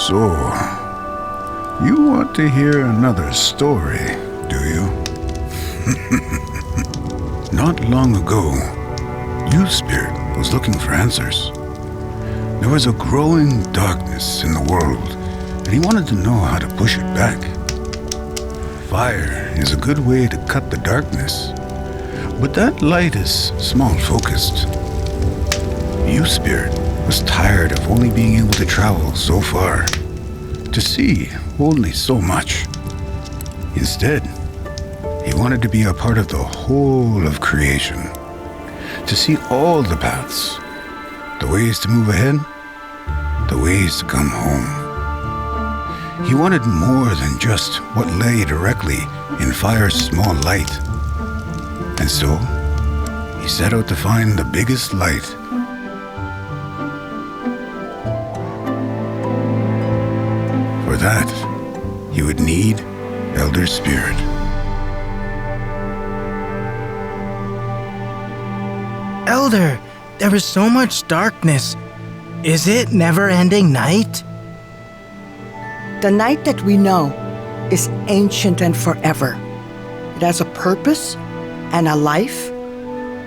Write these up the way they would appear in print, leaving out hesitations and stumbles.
So, you want to hear another story, do you? Not long ago, you spirit was looking for answers. There was a growing darkness in the world, and he wanted to know how to push it back. Fire is a good way to cut the darkness, but that light is small-focused. You spirit was tired of only being able to travel so far, to see only so much. Instead, he wanted to be a part of the whole of creation, to see all the paths, the ways to move ahead, the ways to come home. He wanted more than just what lay directly in fire's small light. And so, he set out to find the biggest light. For that, he would need Elder Spirit. Elder, there is so much darkness. Is it never-ending night? The night that we know is ancient and forever. It has a purpose and a life,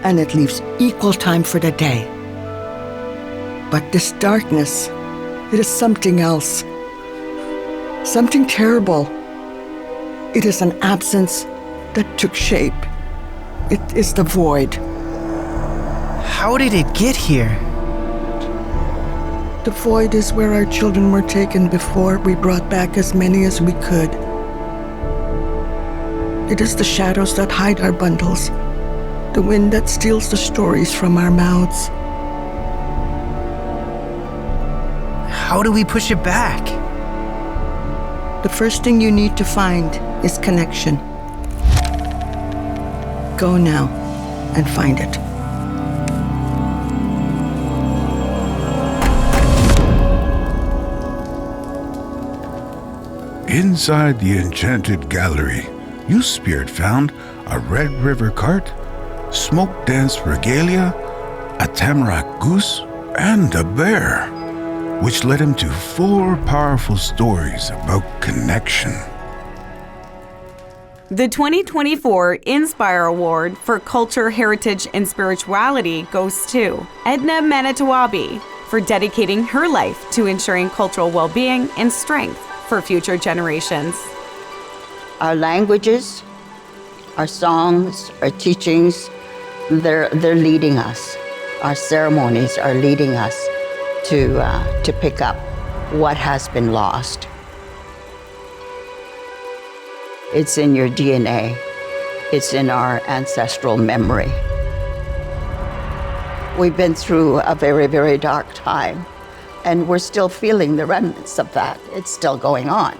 and it leaves equal time for the day. But this darkness, it is something else. Something terrible. It is an absence that took shape. It is the void. How did it get here? The void is where our children were taken before we brought back as many as we could. It is the shadows that hide our bundles, the wind that steals the stories from our mouths. How do we push it back? The first thing you need to find is connection. Go now and find it. Inside the enchanted gallery, you spirit found a Red River cart, smoke dance regalia, a tamarack goose, and a bear, which led him to 4 powerful stories about connection. The 2024 Indspire Award for Culture, Heritage, and Spirituality goes to Edna Manitowabi for dedicating her life to ensuring cultural well-being and strength for future generations. Our languages, our songs, our teachings, they're leading us. Our ceremonies are leading us to pick up what has been lost. It's in your DNA. It's in our ancestral memory. We've been through a very, very dark time, and we're still feeling the remnants of that. It's still going on.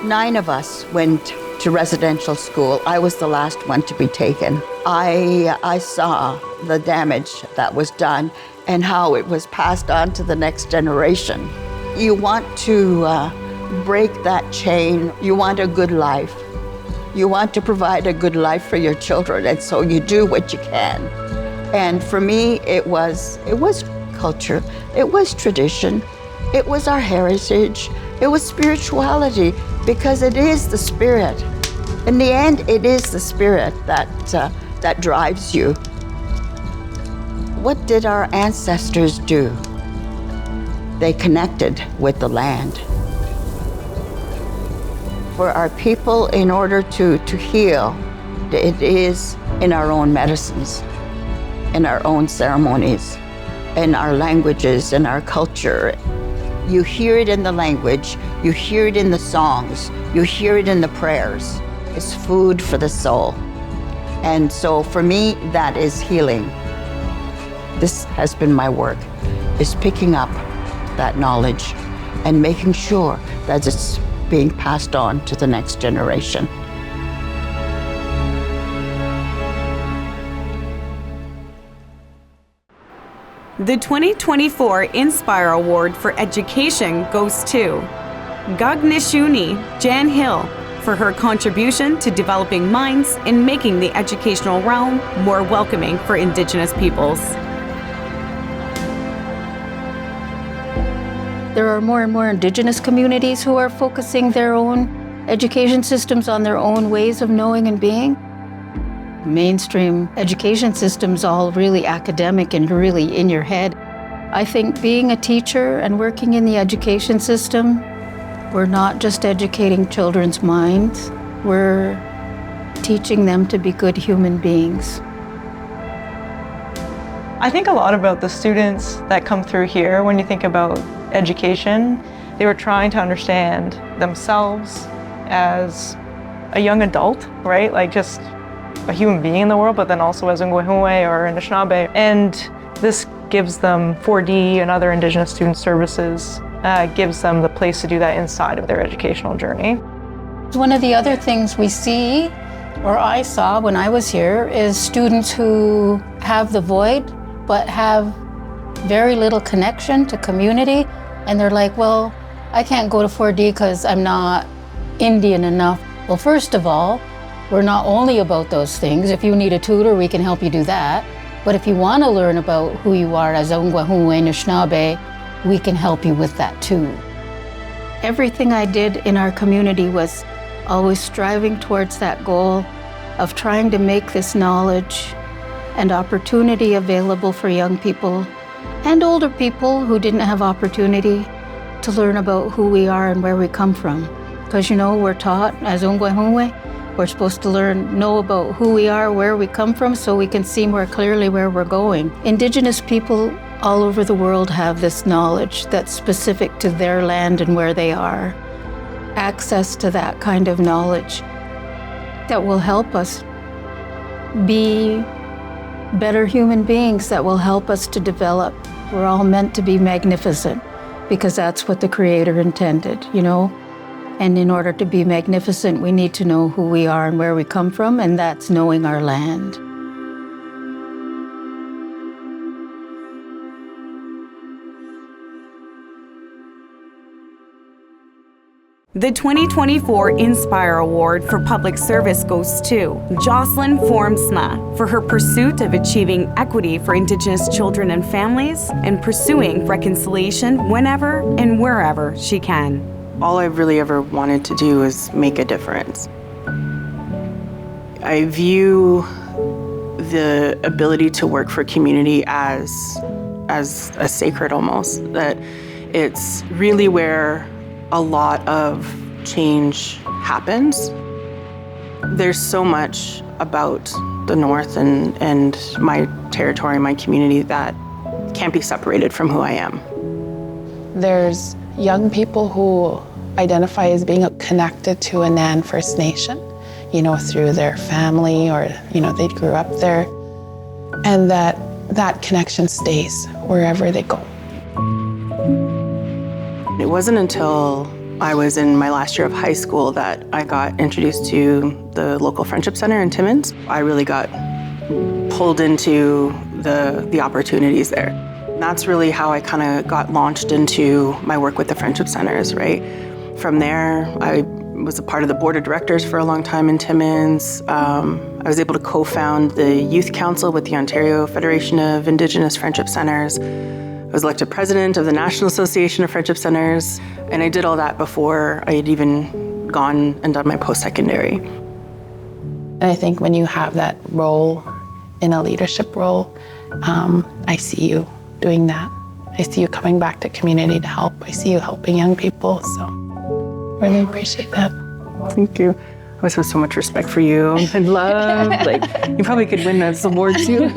9 of us went to residential school. I was the last one to be taken. I saw the damage that was done and how it was passed on to the next generation. You want to break that chain. You want a good life. You want to provide a good life for your children, and so you do what you can. And for me, it was culture, it was tradition, it was our heritage, it was spirituality, because it is the spirit. In the end, it is the spirit that drives you. What did our ancestors do? They connected with the land. For our people, in order to heal, it is in our own medicines, in our own ceremonies, in our languages, in our culture. You hear it in the language, you hear it in the songs, you hear it in the prayers. It's food for the soul. And so for me, that is healing. This has been my work, is picking up that knowledge and making sure that it's being passed on to the next generation. The 2024 Inspire Award for Education goes to Gagnishuni Jan Hill for her contribution to developing minds and making the educational realm more welcoming for Indigenous peoples. There are more and more Indigenous communities who are focusing their own education systems on their own ways of knowing and being. Mainstream education system's all really academic and really in your head. I think being a teacher and working in the education system, we're not just educating children's minds, we're teaching them to be good human beings. I think a lot about the students that come through here. When you think about education, they were trying to understand themselves as a young adult, right? Like just a human being in the world, but then also as Ngwehunwe or Anishinaabe. And this gives them 4D and other Indigenous student services, gives them the place to do that inside of their educational journey. One of the other things we see, or I saw when I was here, is students who have the void, but have very little connection to community. And they're like, well, I can't go to 4D because I'm not Indian enough. Well, first of all, we're not only about those things. If you need a tutor, we can help you do that. But if you want to learn about who you are as Ngwehunwe Anishinaabe, we can help you with that too. Everything I did in our community was always striving towards that goal of trying to make this knowledge and opportunity available for young people and older people who didn't have opportunity to learn about who we are and where we come from. Because, you know, we're taught as Ngwehunwe, we're supposed to know about who we are, where we come from, so we can see more clearly where we're going. Indigenous people all over the world have this knowledge that's specific to their land and where they are. Access to that kind of knowledge that will help us be better human beings, that will help us to develop. We're all meant to be magnificent because that's what the Creator intended, you know? And in order to be magnificent, we need to know who we are and where we come from, and that's knowing our land. The 2024 Indspire Award for Public Service goes to Jocelyn Formsma for her pursuit of achieving equity for Indigenous children and families and pursuing reconciliation whenever and wherever she can. All I've really ever wanted to do is make a difference. I view the ability to work for community as a sacred almost, that it's really where a lot of change happens. There's so much about the North and my territory, my community, that can't be separated from who I am. There's young people who identify as being connected to a Nan First Nation, you know, through their family or, you know, they grew up there, and that connection stays wherever they go. It wasn't until I was in my last year of high school that I got introduced to the local friendship center in Timmins. I really got pulled into the opportunities there. That's really how I kind of got launched into my work with the friendship centers, right? From there, I was a part of the board of directors for a long time in Timmins. I was able to co-found the youth council with the Ontario Federation of Indigenous Friendship Centers. I was elected president of the National Association of Friendship Centers, and I did all that before I had even gone and done my post-secondary. And I think when you have that role in a leadership role, I see you doing that. I see you coming back to community to help. I see you helping young people, so really appreciate that. Thank you. I always have so much respect for you and love. Like, you probably could win this award too.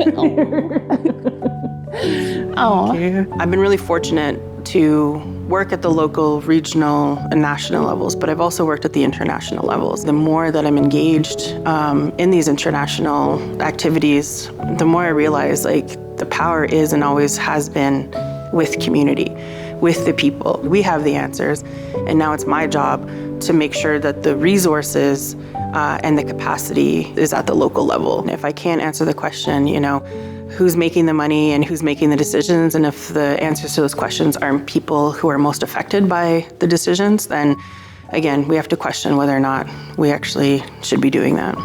Oh, I've been really fortunate to work at the local, regional, and national levels, but I've also worked at the international levels. The more that I'm engaged in these international activities, the more I realize like the power is and always has been with community, with the people. We have the answers, and now it's my job to make sure that the resources and the capacity is at the local level. And if I can't answer the question, you know, who's making the money and who's making the decisions, and if the answers to those questions aren't people who are most affected by the decisions, then again, we have to question whether or not we actually should be doing that.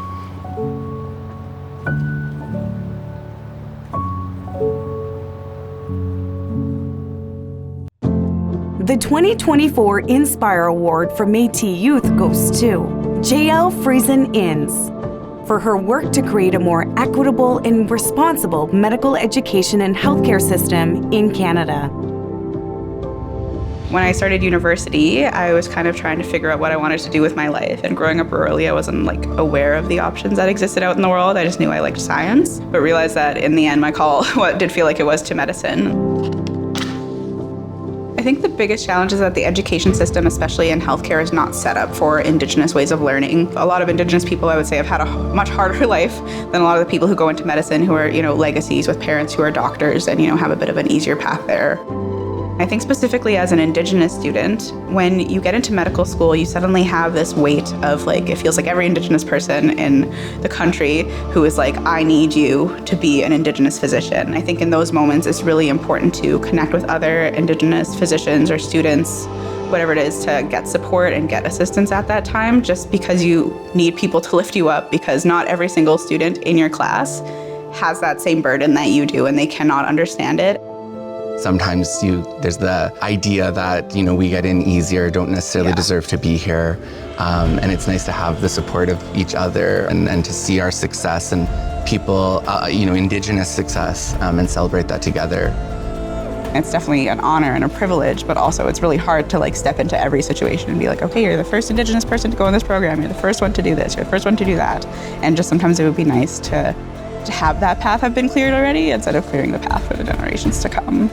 The The 2024 Indspire Award for Métis Youth goes to JL Friesen Inns for her work to create a more equitable and responsible medical education and healthcare system in Canada. When I started university, I was kind of trying to figure out what I wanted to do with my life. And growing up rurally, I wasn't aware of the options that existed out in the world. I just knew I liked science, but realized that in the end, my call did feel like it was to medicine. I think the biggest challenge is that the education system, especially in healthcare, is not set up for Indigenous ways of learning. A lot of Indigenous people, I would say, have had a much harder life than a lot of the people who go into medicine who are, legacies with parents who are doctors and, have a bit of an easier path there. I think specifically as an Indigenous student, when you get into medical school, you suddenly have this weight of it feels like every Indigenous person in the country who is I need you to be an Indigenous physician. I think in those moments, it's really important to connect with other Indigenous physicians or students, whatever it is, to get support and get assistance at that time, just because you need people to lift you up, because not every single student in your class has that same burden that you do, and they cannot understand it. Sometimes there's the idea that, we get in easier, don't necessarily deserve to be here. And it's nice to have the support of each other and to see our success and people, Indigenous success, and celebrate that together. It's definitely an honor and a privilege, but also it's really hard to step into every situation and be okay, you're the first Indigenous person to go in this program, you're the first one to do this, you're the first one to do that. And just sometimes it would be nice to have that path have been cleared already instead of clearing the path for the generations to come.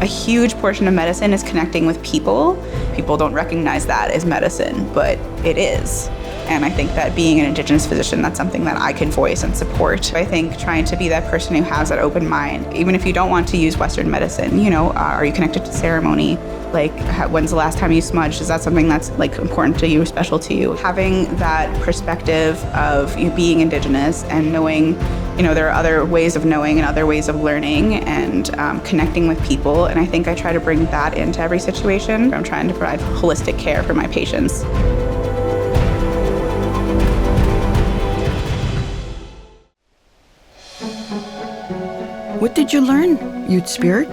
A huge portion of medicine is connecting with people. People don't recognize that as medicine, but it is. And I think that being an Indigenous physician, that's something that I can voice and support. I think trying to be that person who has that open mind, even if you don't want to use Western medicine, are you connected to ceremony? When's the last time you smudged? Is that something that's important to you, special to you? Having that perspective of being Indigenous and knowing, there are other ways of knowing and other ways of learning and connecting with people. And I think I try to bring that into every situation. I'm trying to provide holistic care for my patients. What did you learn, Youth Spirit?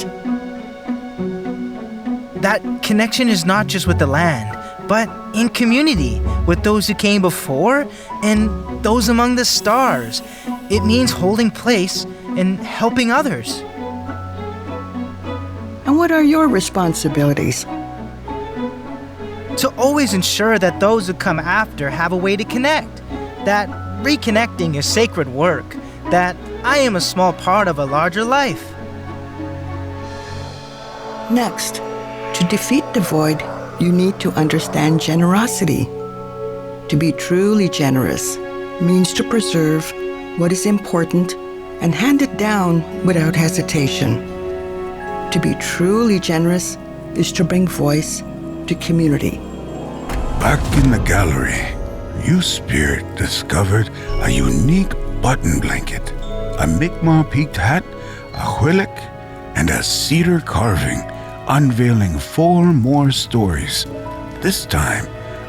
That connection is not just with the land, but in community, with those who came before and those among the stars. It means holding place and helping others. And what are your responsibilities? To always ensure that those who come after have a way to connect, that reconnecting is sacred work, that I am a small part of a larger life. Next, to defeat the void, you need to understand generosity. To be truly generous means to preserve what is important and hand it down without hesitation. To be truly generous is to bring voice to community. Back in the gallery, Youth Spirit discovered a unique button blanket, a Mi'kmaq peaked hat, a huillik, and a cedar carving, unveiling 4 more stories, this time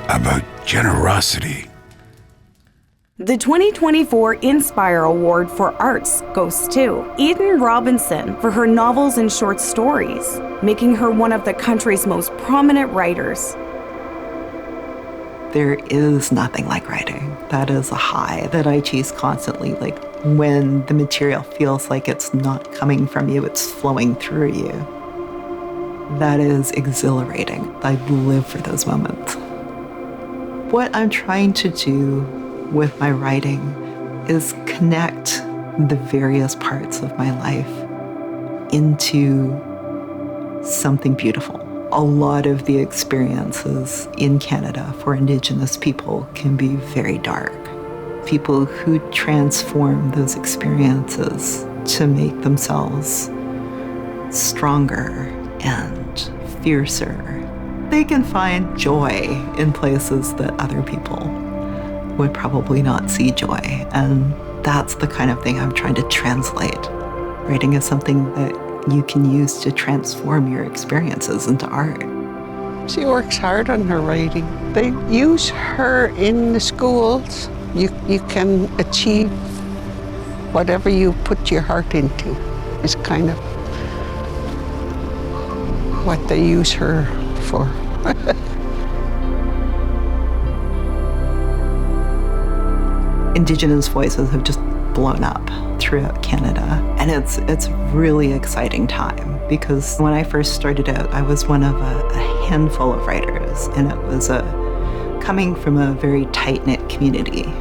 about generosity. The 2024 Inspire Award for Arts goes to Eden Robinson for her novels and short stories, making her one of the country's most prominent writers. There is nothing like writing. That is a high that I chase constantly, when the material feels like it's not coming from you, it's flowing through you. That is exhilarating. I live for those moments. What I'm trying to do with my writing is connect the various parts of my life into something beautiful. A lot of the experiences in Canada for Indigenous people can be very dark. People who transform those experiences to make themselves stronger and fiercer. They can find joy in places that other people would probably not see joy. And that's the kind of thing I'm trying to translate. Writing is something that you can use to transform your experiences into art. She works hard on her writing. They use her in the schools. You can achieve whatever you put your heart into. It's kind of what they use her for. Indigenous voices have just blown up throughout Canada. And it's a really exciting time because when I first started out, I was one of a handful of writers, and it was coming from a very tight-knit community.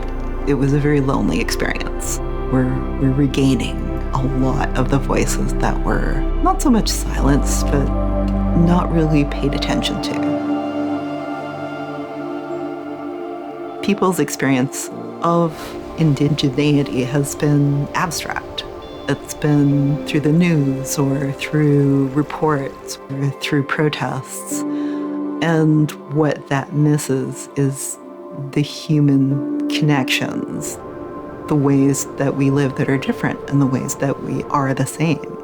It was a very lonely experience. We're regaining a lot of the voices that were not so much silenced, but not really paid attention to. People's experience of indigeneity has been abstract. It's been through the news or through reports or through protests. And what that misses is the human connections, the ways that we live that are different and the ways that we are the same.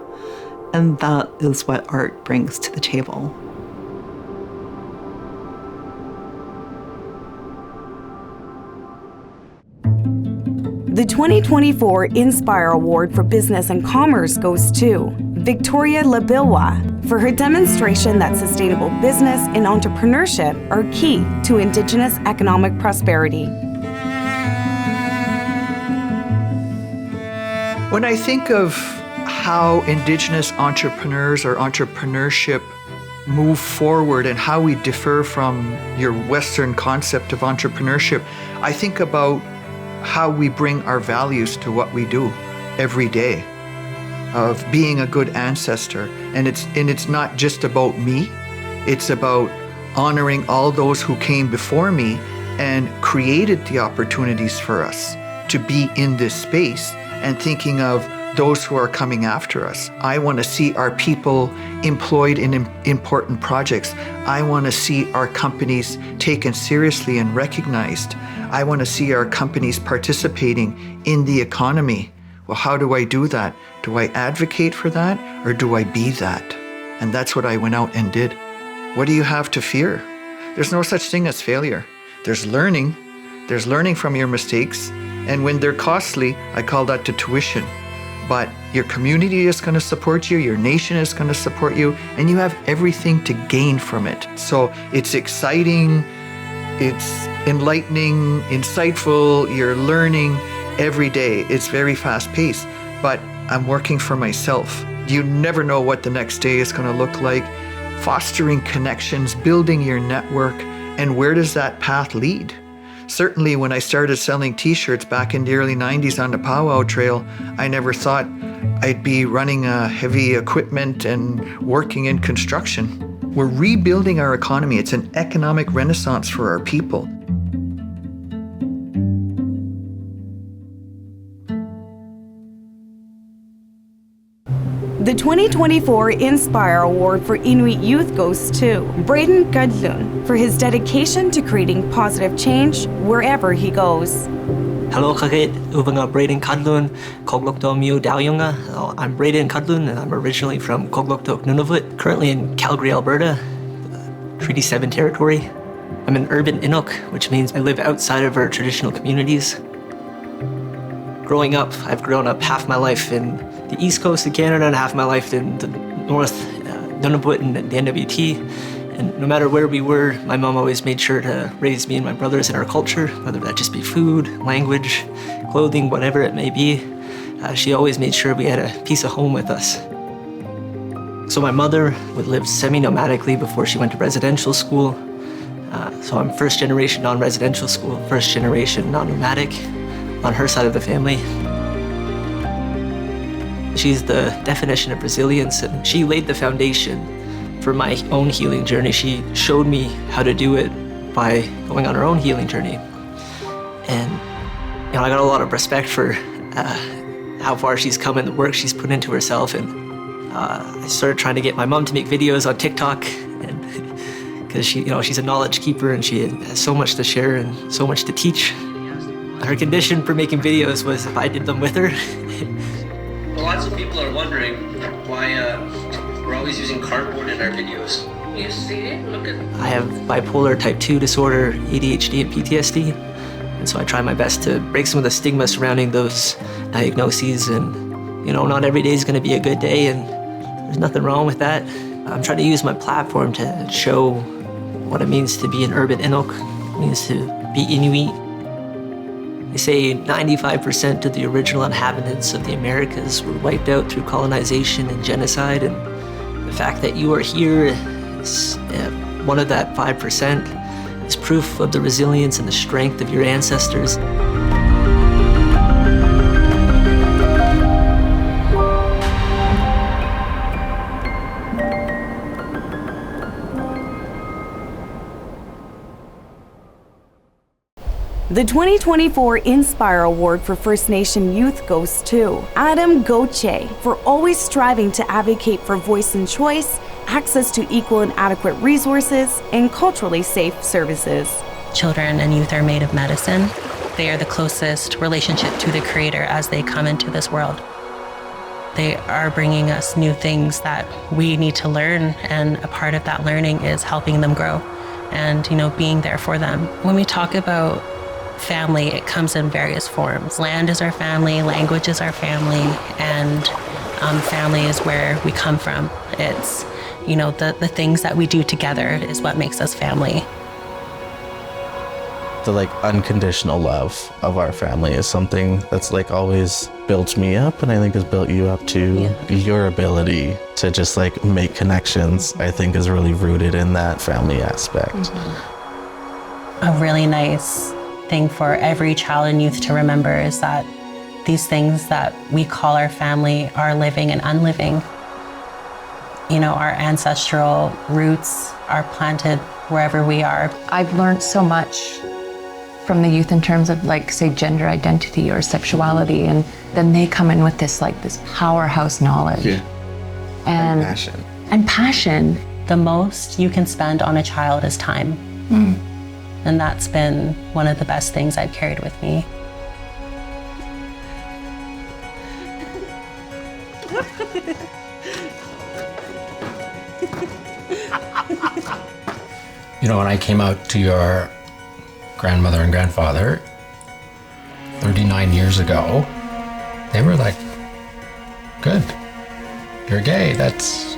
And that is what art brings to the table. The 2024 Indspire Award for Business and Commerce goes to Victoria Labilwa for her demonstration that sustainable business and entrepreneurship are key to Indigenous economic prosperity. When I think of how Indigenous entrepreneurs or entrepreneurship move forward and how we differ from your Western concept of entrepreneurship, I think about how we bring our values to what we do every day, of being a good ancestor. And it's not just about me, it's about honoring all those who came before me and created the opportunities for us to be in this space, and thinking of those who are coming after us. I want to see our people employed in important projects. I want to see our companies taken seriously and recognized. I want to see our companies participating in the economy. Well, how do I do that? Do I advocate for that, or do I be that? And that's what I went out and did. What do you have to fear? There's no such thing as failure. There's learning. There's learning from your mistakes. And when they're costly, I call that the tuition. But your community is going to support you, your nation is going to support you, and you have everything to gain from it. So it's exciting, it's enlightening, insightful, you're learning every day. It's very fast-paced, but I'm working for myself. You never know what the next day is going to look like. Fostering connections, building your network, and where does that path lead? Certainly when I started selling t-shirts back in the early 90s on the Powwow Trail, I never thought I'd be running heavy equipment and working in construction. We're rebuilding our economy. It's an economic renaissance for our people. The 2024 Indspire Award for Inuit Youth goes to Braden Gudlun for his dedication to creating positive change wherever he goes. Hello, kakit. Uvanga Braden Kadlun, Koglokto Miu Daoyunga. I'm Braden Kadlun, and I'm originally from Koglokto Nunavut, currently in Calgary, Alberta, Treaty 7 territory. I'm an urban Inuk, which means I live outside of our traditional communities. Growing up, I've grown up half my life in the east coast of Canada and half my life in the north, Nunavut and the NWT. And no matter where we were, my mom always made sure to raise me and my brothers in our culture, whether that just be food, language, clothing, whatever it may be. She always made sure we had a piece of home with us. So my mother would live semi-nomadically before she went to residential school. So I'm first generation non-residential school, first generation non-nomadic on her side of the family. She's the definition of resilience, and she laid the foundation for my own healing journey. She showed me how to do it by going on her own healing journey. And I got a lot of respect for how far she's come and the work she's put into herself. And I started trying to get my mom to make videos on TikTok, and because she's a knowledge keeper and she has so much to share and so much to teach. Her condition for making videos was if I did them with her. Well, lots of people are wondering why we're always using cardboard in our videos. You see? Look at... I have bipolar type 2 disorder, ADHD, and PTSD. And so I try my best to break some of the stigma surrounding those diagnoses. And, not every day is going to be a good day, and there's nothing wrong with that. I'm trying to use my platform to show what it means to be an urban Inuk, it means to be Inuit. They say 95% of the original inhabitants of the Americas were wiped out through colonization and genocide, and the fact that you are here is one of that 5% is proof of the resilience and the strength of your ancestors. The 2024 Indspire Award for First Nation Youth goes to Adam Goche for always striving to advocate for voice and choice, access to equal and adequate resources, and culturally safe services. Children and youth are made of medicine. They are the closest relationship to the Creator as they come into this world. They are bringing us new things that we need to learn, and a part of that learning is helping them grow and, being there for them. When we talk about family, it comes in various forms. Land is our family, language is our family, and family is where we come from. It's, the things that we do together is what makes us family. The unconditional love of our family is something that's always built me up, and I think has built you up too. Yeah. Your ability to just make connections, I think, is really rooted in that family aspect. Mm-hmm. A really nice thing for every child and youth to remember is that these things that we call our family are living and unliving. Our ancestral roots are planted wherever we are. I've learned so much from the youth in terms of say gender identity or sexuality, and then they come in with this powerhouse knowledge. Yeah. And passion. And passion. The most you can spend on a child is time. Mm. And that's been one of the best things I've carried with me. When I came out to your grandmother and grandfather 39 years ago, they were like, good, you're gay, that's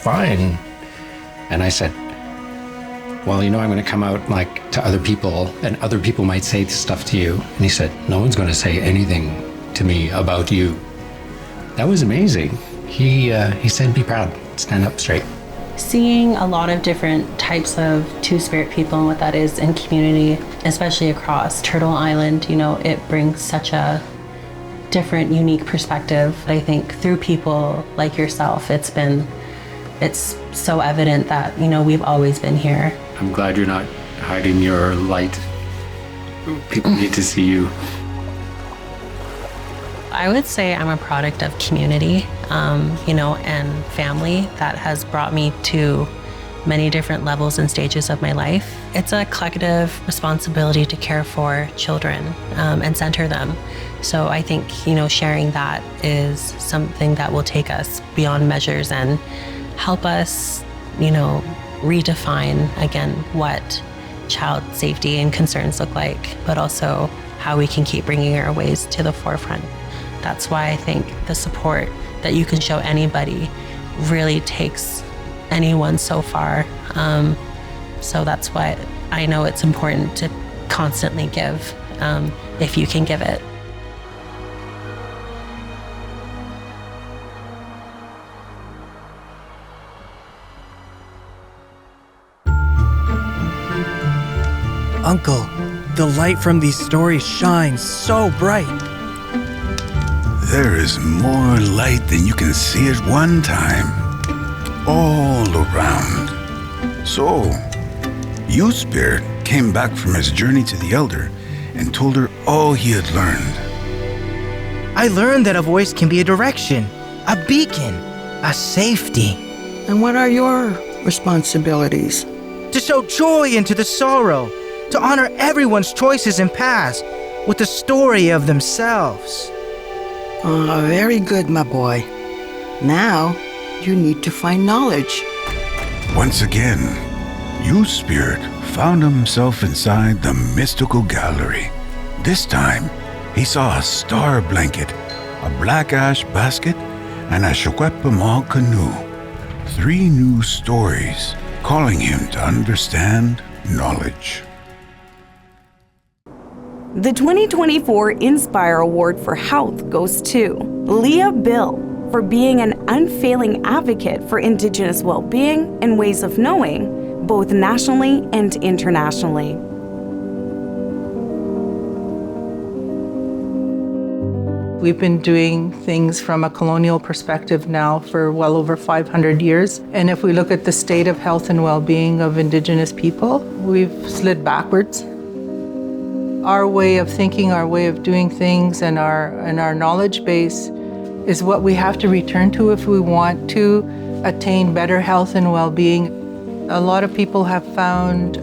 fine. And I said, well, I'm going to come out to other people, and other people might say stuff to you. And he said, no one's going to say anything to me about you. That was amazing. He said, be proud, stand up straight. Seeing a lot of different types of Two-Spirit people and what that is in community, especially across Turtle Island, it brings such a different, unique perspective. I think through people like yourself, it's so evident that, we've always been here. I'm glad you're not hiding your light. People need to see you. I would say I'm a product of community, and family that has brought me to many different levels and stages of my life. It's a collective responsibility to care for children and center them. So I think, sharing that is something that will take us beyond measures and help us, redefine again what child safety and concerns look like, but also how we can keep bringing our ways to the forefront. That's why I think the support that you can show anybody really takes anyone so far. So that's why I know it's important to constantly give if you can give it. Uncle, the light from these stories shines so bright. There is more light than you can see at one time, all around. So, Youth-Spirit came back from his journey to the Elder and told her all he had learned. I learned that a voice can be a direction, a beacon, a safety. And what are your responsibilities? To show joy into the sorrow, to honor everyone's choices and paths with the story of themselves. Very good, my boy. Now, you need to find knowledge. Once again, Youth-Spirit found himself inside the mystical gallery. This time, he saw a star blanket, a black ash basket, and a Shukwepamal canoe. 3 new stories calling him to understand knowledge. The 2024 Indspire Award for Health goes to Leah Bill for being an unfailing advocate for Indigenous well-being and ways of knowing, both nationally and internationally. We've been doing things from a colonial perspective now for well over 500 years. And if we look at the state of health and well-being of Indigenous people, we've slid backwards. Our way of thinking, our way of doing things, and our knowledge base is what we have to return to if we want to attain better health and well-being. A lot of people have found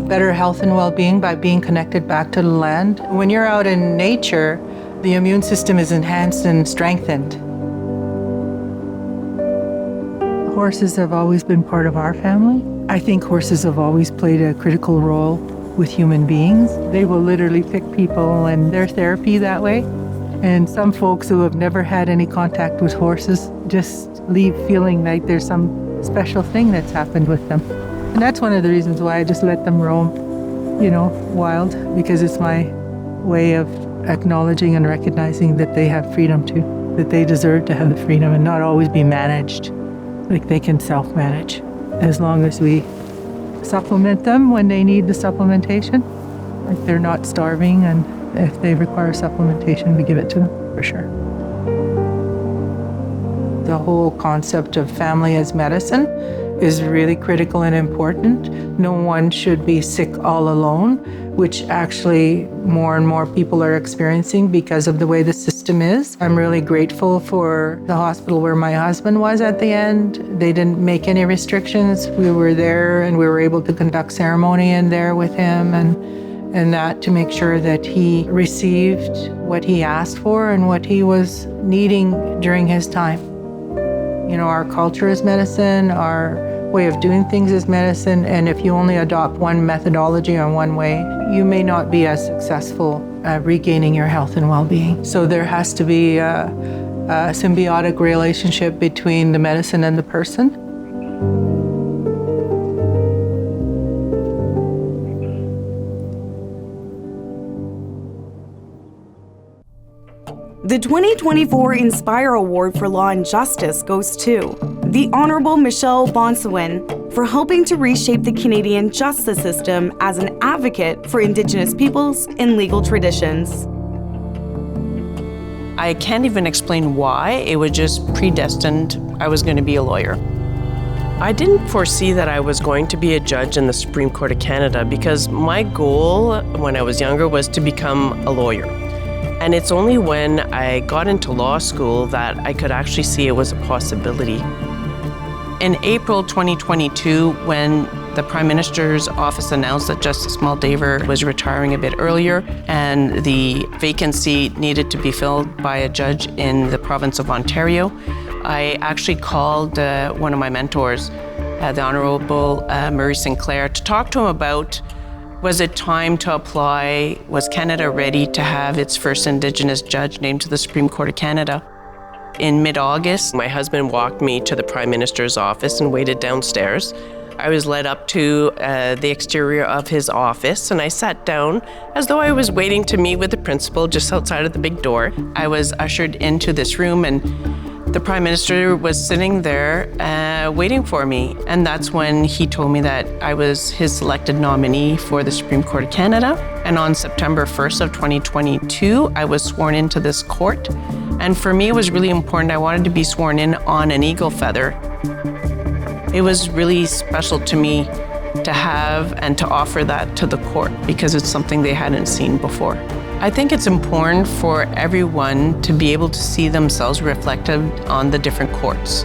better health and well-being by being connected back to the land. When you're out in nature, the immune system is enhanced and strengthened. Horses have always been part of our family. I think horses have always played a critical role with human beings. They will literally pick people and their therapy that way. And some folks who have never had any contact with horses just leave feeling like there's some special thing that's happened with them. And that's one of the reasons why I just let them roam, wild, because it's my way of acknowledging and recognizing that they have freedom too, that they deserve to have the freedom and not always be managed, like they can self-manage, as long as we supplement them when they need the supplementation, like they're not starving, and if they require supplementation, we give it to them, for sure. The whole concept of family as medicine is really critical and important. No one should be sick all alone, which actually more and more people are experiencing because of the way the system is. I'm really grateful for the hospital where my husband was at the end. They didn't make any restrictions. We were there and we were able to conduct ceremony in there with him and that to make sure that he received what he asked for and what he was needing during his time. Our culture is medicine, our way of doing things is medicine, and if you only adopt one methodology or one way, you may not be as successful at regaining your health and well-being. So there has to be a symbiotic relationship between the medicine and the person. The 2024 Inspire Award for Law and Justice goes to the Honorable Michelle Bonsawin for helping to reshape the Canadian justice system as an advocate for Indigenous peoples and legal traditions. I can't even explain why. It was just predestined. I was going to be a lawyer. I didn't foresee that I was going to be a judge in the Supreme Court of Canada because my goal when I was younger was to become a lawyer. And it's only when I got into law school that I could actually see it was a possibility. In April 2022, when the Prime Minister's office announced that Justice Moldaver was retiring a bit earlier and the vacancy needed to be filled by a judge in the province of Ontario, I actually called one of my mentors, the Honorable Murray Sinclair, to talk to him about, was it time to apply? Was Canada ready to have its first Indigenous judge named to the Supreme Court of Canada? In mid-August, my husband walked me to the Prime Minister's office and waited downstairs. I was led up to the exterior of his office and I sat down as though I was waiting to meet with the principal just outside of the big door. I was ushered into this room and the Prime Minister was sitting there waiting for me. And that's when he told me that I was his selected nominee for the Supreme Court of Canada. And on September 1st of 2022, I was sworn into this court. And for me, it was really important. I wanted to be sworn in on an eagle feather. It was really special to me to have and to offer that to the court because it's something they hadn't seen before. I think it's important for everyone to be able to see themselves reflected on the different courts.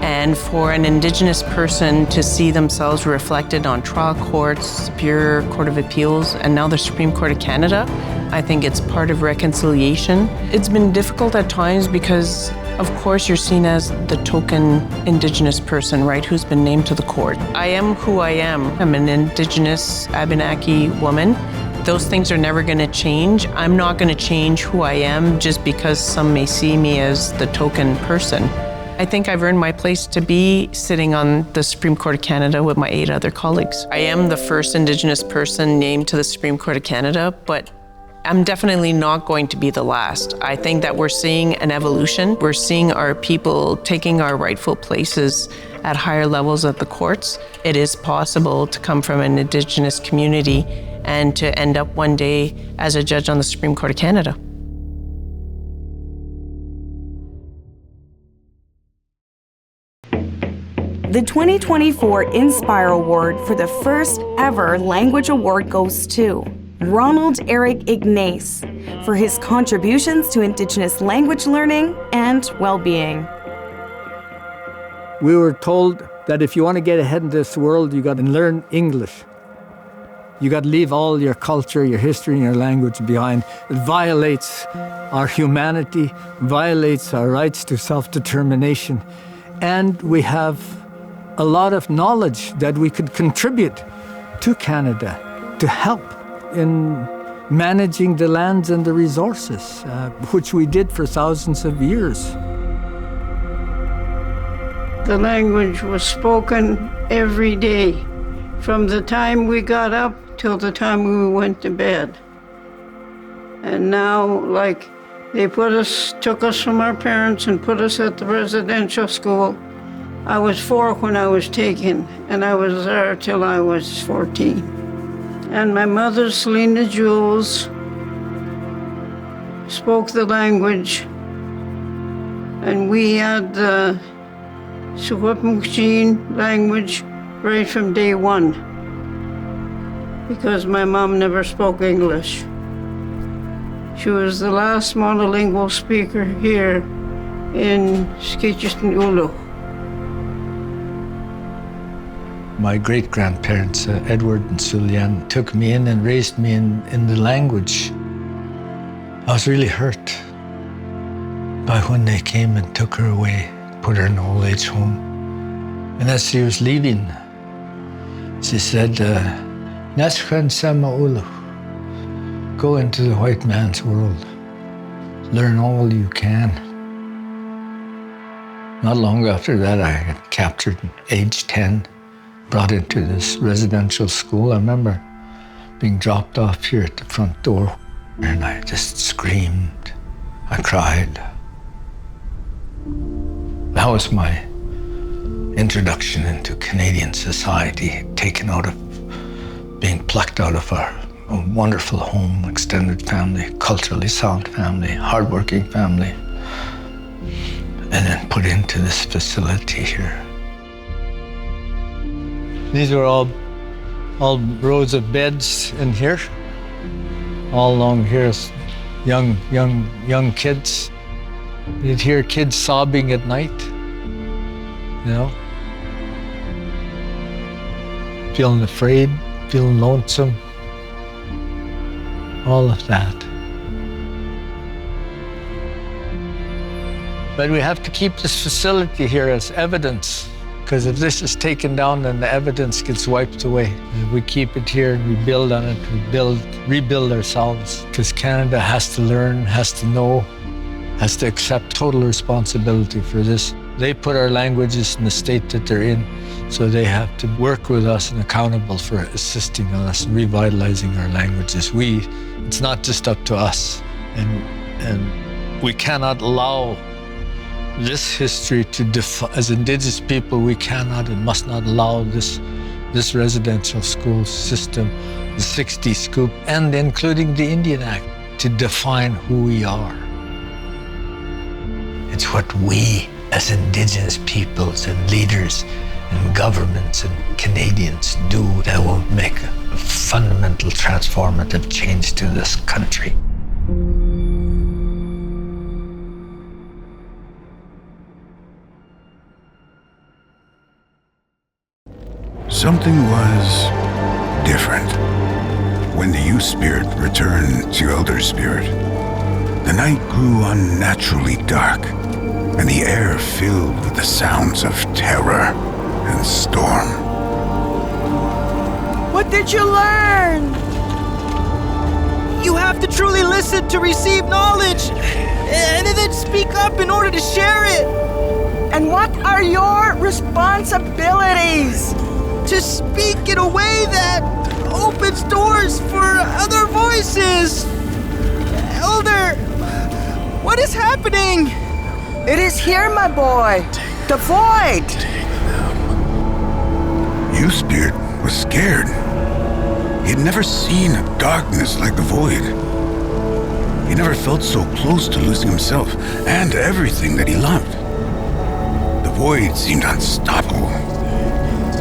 And for an Indigenous person to see themselves reflected on trial courts, Superior Court of Appeals, and now the Supreme Court of Canada, I think it's part of reconciliation. It's been difficult at times because, of course, you're seen as the token Indigenous person, right, who's been named to the court. I am who I am. I'm an Indigenous Abenaki woman. Those things are never going to change. I'm not going to change who I am just because some may see me as the token person. I think I've earned my place to be sitting on the Supreme Court of Canada with my 8 other colleagues. I am the first Indigenous person named to the Supreme Court of Canada, but I'm definitely not going to be the last. I think that we're seeing an evolution. We're seeing our people taking our rightful places at higher levels of the courts. It is possible to come from an Indigenous community and to end up one day as a judge on the Supreme Court of Canada. The 2024 Indspire Award for the first ever language award goes to Ronald Eric Ignace for his contributions to Indigenous language learning and well-being. We were told that if you want to get ahead in this world, you got to learn English. You got to leave all your culture, your history, and your language behind. It violates our humanity, violates our rights to self-determination, and we have a lot of knowledge that we could contribute to Canada to help in managing the lands and the resources, which we did for thousands of years. The language was spoken every day, from the time we got up till the time we went to bed. And now, like, they took us from our parents and put us at the residential school. I was 4 when I was taken, and I was there till I was 14. And my mother, Selena Jules, spoke the language, and we had the Secwepemctsín language right from day one, because my mom never spoke English. She was the last monolingual speaker here in Skitchison-Ulu. My great-grandparents, Edward and Sulian, took me in and raised me in the language. I was really hurt by when they came and took her away, put her in an old age home. And as she was leaving, she said, Nashkan Sama Ulu, go into the white man's world, learn all you can. Not long after that, I got captured at age 10. Brought into this residential school. I remember being dropped off here at the front door, and I just screamed. I cried. That was my introduction into Canadian society, taken out of, being plucked out of our wonderful home, extended family, culturally sound family, hardworking family, and then put into this facility here. These were all rows of beds in here. All along here, young kids. You'd hear kids sobbing at night, you know, feeling afraid, feeling lonesome, all of that. But we have to keep this facility here as evidence. Because if this is taken down, then the evidence gets wiped away. If we keep it here and we build on it, we rebuild ourselves. Because Canada has to learn, has to know, has to accept total responsibility for this. They put our languages in the state that they're in, so they have to work with us and accountable for assisting us and revitalizing our languages. It's not just up to us. And we cannot allow this history to as Indigenous people, we cannot and must not allow this residential school system, the 60 Scoop, and including the Indian Act, to define who we are. It's what we as Indigenous peoples and leaders and governments and Canadians do that will make a fundamental transformative change to this country. Something was different when the youth spirit returned to elder spirit. The night grew unnaturally dark, and the air filled with the sounds of terror and storm. What did you learn? You have to truly listen to receive knowledge, and then speak up in order to share it. And what are your responsibilities? To speak in a way that opens doors for other voices. Elder, what is happening? It is here, my boy. The void. You, Spirit, was scared. He had never seen a darkness like the void. He never felt so close to losing himself and everything that he loved. The void seemed unstoppable,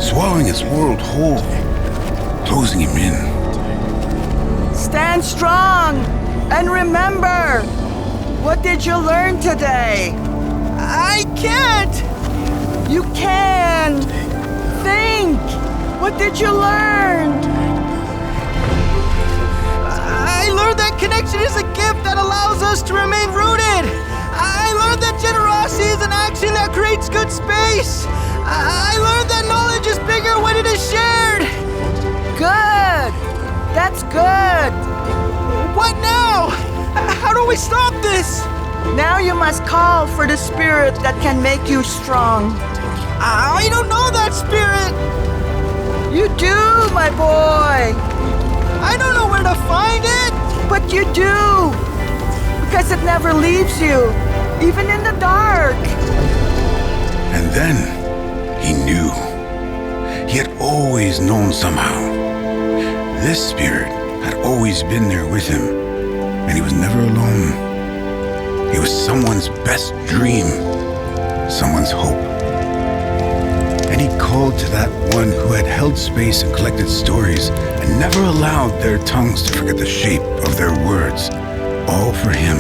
swallowing his world whole, closing him in. Stand strong and remember, what did you learn today? I can't! You can! Think! What did you learn? I learned that connection is a gift that allows us to remain rooted. I learned that generosity is an action that creates good space. I learned that knowledge is bigger when it is shared. Good! That's good! What now? How do we stop this? Now you must call for the spirit that can make you strong. I don't know that spirit. You do, my boy. I don't know where to find it. But you do. Because it never leaves you, even in the dark. And then he knew. He had always known somehow. This spirit had always been there with him, and he was never alone. He was someone's best dream, someone's hope. And he called to that one who had held space and collected stories and never allowed their tongues to forget the shape of their words, all for him,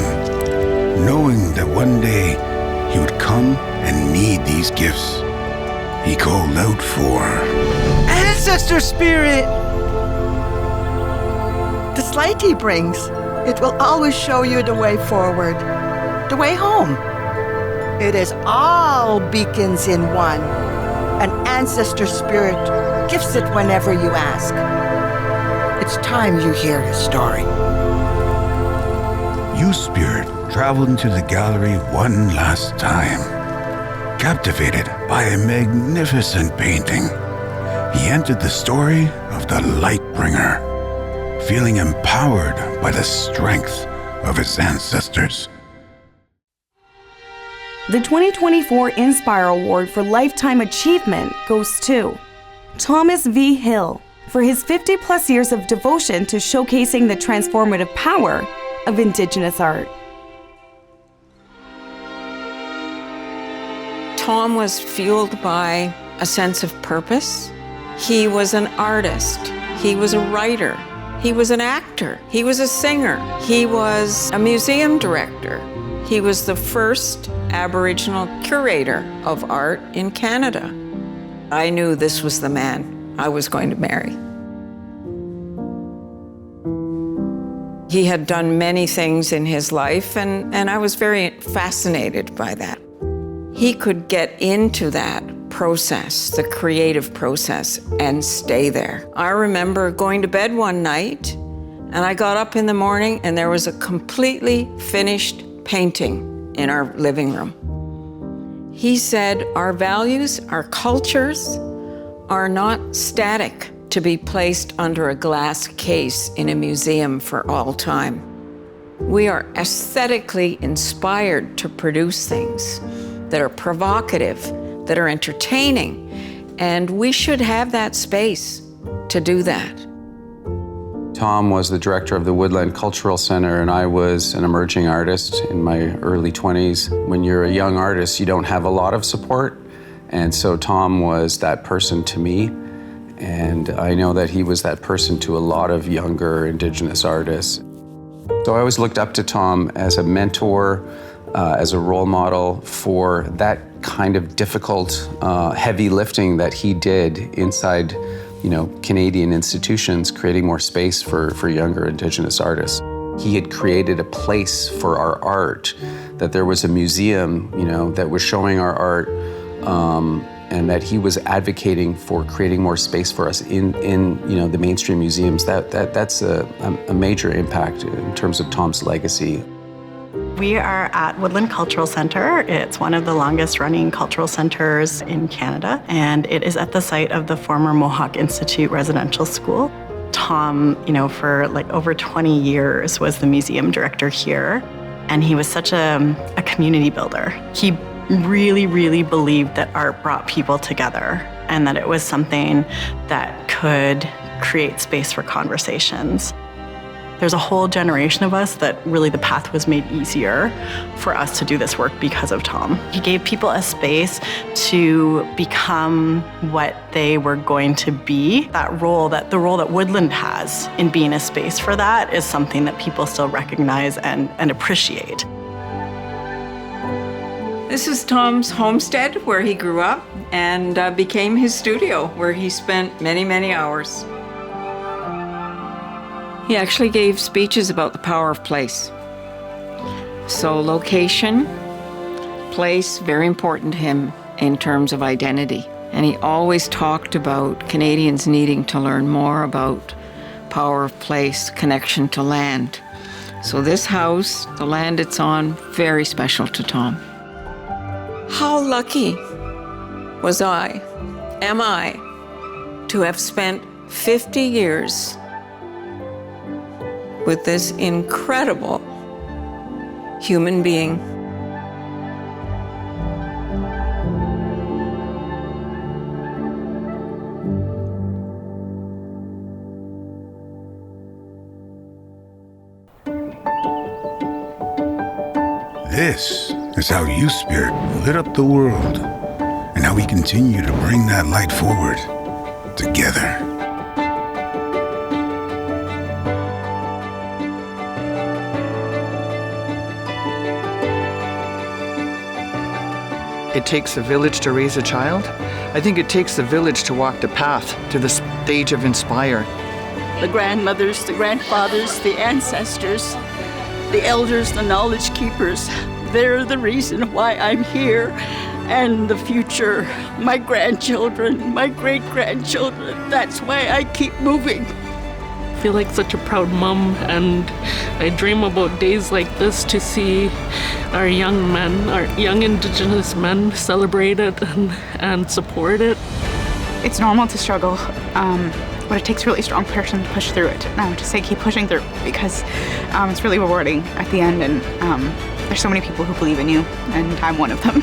knowing that one day he would come and need these gifts. He called out for Ancestor Spirit! This light he brings, it will always show you the way forward, the way home. It is all beacons in one. An ancestor spirit gives it whenever you ask. It's time you hear his story. You, Spirit, traveled into the gallery one last time. Captivated by a magnificent painting, he entered the story of the Lightbringer, feeling empowered by the strength of his ancestors. The 2024 Indspire Award for Lifetime Achievement goes to Thomas V. Hill for his 50-plus years of devotion to showcasing the transformative power of Indigenous art. Tom was fueled by a sense of purpose. He was an artist. He was a writer. He was an actor. He was a singer. He was a museum director. He was the first Aboriginal curator of art in Canada. I knew this was the man I was going to marry. He had done many things in his life, and I was very fascinated by that. He could get into that process, the creative process, and stay there. I remember going to bed one night, and I got up in the morning, and there was a completely finished painting in our living room. He said, our values, our cultures are not static to be placed under a glass case in a museum for all time. We are aesthetically inspired to produce things that are provocative, that are entertaining, and we should have that space to do that. Tom was the director of the Woodland Cultural Center, and I was an emerging artist in my early 20s. When you're a young artist, you don't have a lot of support, and so Tom was that person to me, and I know that he was that person to a lot of younger Indigenous artists. So I always looked up to Tom as a mentor, as a role model for that kind of difficult, heavy lifting that he did inside Canadian institutions, creating more space for younger Indigenous artists. He had created a place for our art, that there was a museum, that was showing our art, and that he was advocating for creating more space for us in the mainstream museums. That's a major impact in terms of Tom's legacy. We are at Woodland Cultural Centre. It's one of the longest running cultural centres in Canada, and it is at the site of the former Mohawk Institute Residential School. Tom, for over 20 years was the museum director here, and he was such a community builder. He really, really believed that art brought people together and that it was something that could create space for conversations. There's a whole generation of us that really the path was made easier for us to do this work because of Tom. He gave people a space to become what they were going to be. The role that Woodland has in being a space for that is something that people still recognize and appreciate. This is Tom's homestead where he grew up and became his studio where he spent many, many hours. He actually gave speeches about the power of place. So location, place, very important to him in terms of identity. And he always talked about Canadians needing to learn more about power of place, connection to land. So this house, the land it's on, very special to Tom. How lucky am I, to have spent 50 years with this incredible human being. This is how youth spirit lit up the world, and how we continue to bring that light forward together. It takes a village to raise a child. I think it takes a village to walk the path to the stage of Inspire. The grandmothers, the grandfathers, the ancestors, the elders, the knowledge keepers, they're the reason why I'm here, and the future, my grandchildren, my great-grandchildren, that's why I keep moving. I feel like such a proud mom, and I dream about days like this to see our young men, our young Indigenous men celebrated and supported. It's normal to struggle, but it takes a really strong person to push through it. And I would just say keep pushing through, because it's really rewarding at the end, and there's so many people who believe in you, and I'm one of them.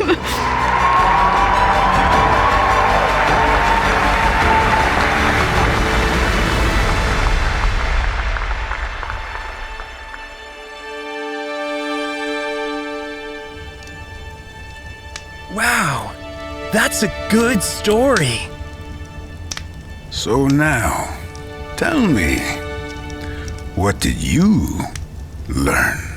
Wow, that's a good story. So now, tell me, what did you learn?